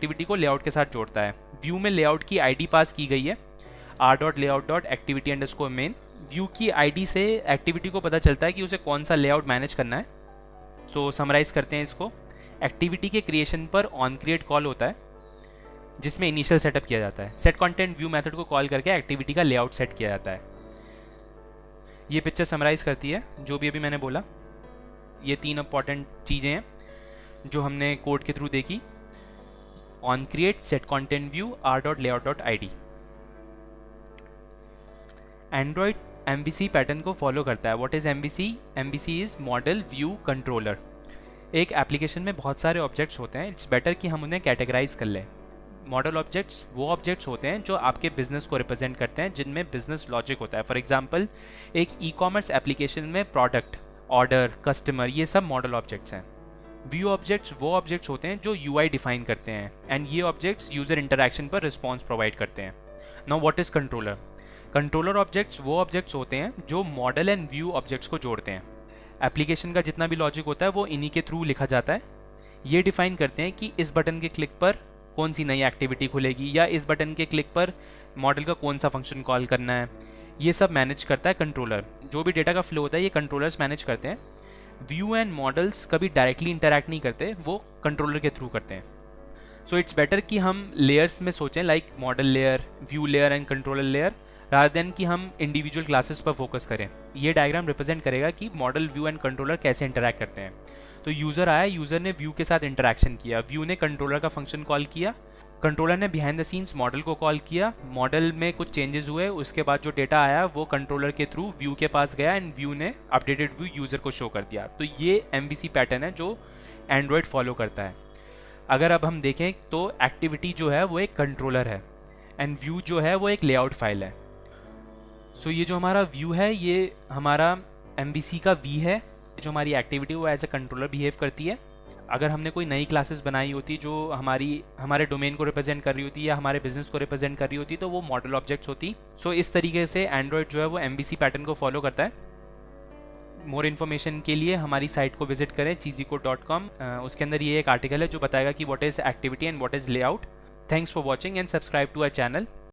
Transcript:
Activity को layout के साथ जोड़ता है। व्यू में लेआउट की आईडी पास की गई है r.layout.activity_main। व्यू की आईडी से एक्टिविटी को पता चलता है कि उसे कौन सा लेआउट मैनेज करना है। तो समराइज करते हैं इसको। एक्टिविटी के क्रिएशन पर ऑन क्रिएट कॉल होता है जिसमें इनिशियल सेटअप किया जाता है। सेट कंटेंट व्यू मेथड को कॉल करके एक्टिविटी का लेआउट सेट किया जाता है। ये पिक्चर समराइज करती है जो भी अभी मैंने बोला। ये 3 इंपॉर्टेंट चीज़ें हैं जो हमने कोड के थ्रू देखी। On create, set content view, r.layout.id। Android MVC pattern को फॉलो करता है। What is MVC? MVC is model view controller. एक एप्लीकेशन में बहुत सारे ऑब्जेक्ट्स होते हैं, इट्स बेटर कि हम उन्हें कैटेगराइज कर लें। मॉडल ऑब्जेक्ट्स वो ऑब्जेक्ट्स होते हैं जो आपके बिजनेस को रिप्रेजेंट करते हैं, जिनमें बिजनेस लॉजिक होता है। फॉर एग्जांपल एक ई-कॉमर्स एप्लीकेशन में प्रोडक्ट, ऑर्डर, कस्टमर, ये सब मॉडल ऑब्जेक्ट्स हैं। व्यू ऑब्जेक्ट्स वो ऑब्जेक्ट्स होते हैं जो UI डिफाइन करते हैं, एंड ये ऑब्जेक्ट्स यूजर इंटरेक्शन पर रिस्पॉन्स प्रोवाइड करते हैं। Now what is controller? Controller objects वो ऑब्जेक्ट्स होते हैं जो मॉडल एंड व्यू ऑब्जेक्ट्स को जोड़ते हैं। एप्लीकेशन का जितना भी लॉजिक होता है वो इन्हीं के थ्रू लिखा जाता है। ये डिफाइन करते हैं कि इस बटन के क्लिक पर कौन सी नई एक्टिविटी खुलेगी, या इस बटन के क्लिक पर मॉडल का कौन सा फंक्शन कॉल करना है। ये सब मैनेज करता है कंट्रोलर। जो भी डेटा का फ्लो होता है ये कंट्रोलर्स मैनेज करते हैं। व्यू एंड मॉडल्स कभी डायरेक्टली इंटरैक्ट नहीं करते, वो कंट्रोलर के थ्रू करते हैं। सो इट्स बेटर कि हम लेयर्स में सोचें, like model layer, view layer and controller layer, rather than कि हम इंडिविजुअल क्लासेस पर फोकस करें। ये डायग्राम रिप्रेजेंट करेगा कि मॉडल, व्यू एंड कंट्रोलर कैसे इंटरैक्ट करते हैं। तो यूज़र आया, यूज़र ने व्यू के साथ इंटरैक्शन किया, व्यू ने कंट्रोलर का फंक्शन कॉल किया, कंट्रोलर ने बिहाइंड द सीन्स मॉडल को कॉल किया, मॉडल में कुछ चेंजेस हुए, उसके बाद जो डेटा आया वो कंट्रोलर के थ्रू व्यू के पास गया, एंड व्यू ने अपडेटेड व्यू यूज़र को शो कर दिया। तो ये MVC पैटर्न है जो एंड्रॉयड फॉलो करता है। अगर अब हम देखें तो एक्टिविटी जो है वो एक कंट्रोलर है, एंड व्यू जो है वो एक लेआउट फाइल है। सो ये जो हमारा व्यू है ये हमारा MVC का V है। जो हमारी एक्टिविटी वो एज ए कंट्रोलर बिहेव करती है। अगर हमने कोई नई क्लासेस बनाई होती जो हमारे डोमेन को रिप्रेजेंट कर रही होती या हमारे बिजनेस को रिप्रेजेंट कर रही होती तो वो मॉडल ऑब्जेक्ट्स होती। सो इस तरीके से एंड्रॉयड जो है वो MVC पैटर्न को फॉलो करता है। मोर इन्फॉर्मेशन के लिए हमारी साइट को विजिट करें cheezycode.com। उसके अंदर ये एक आर्टिकल है जो बताएगा कि what is activity and what is layout. Thanks for watching and subscribe to our channel.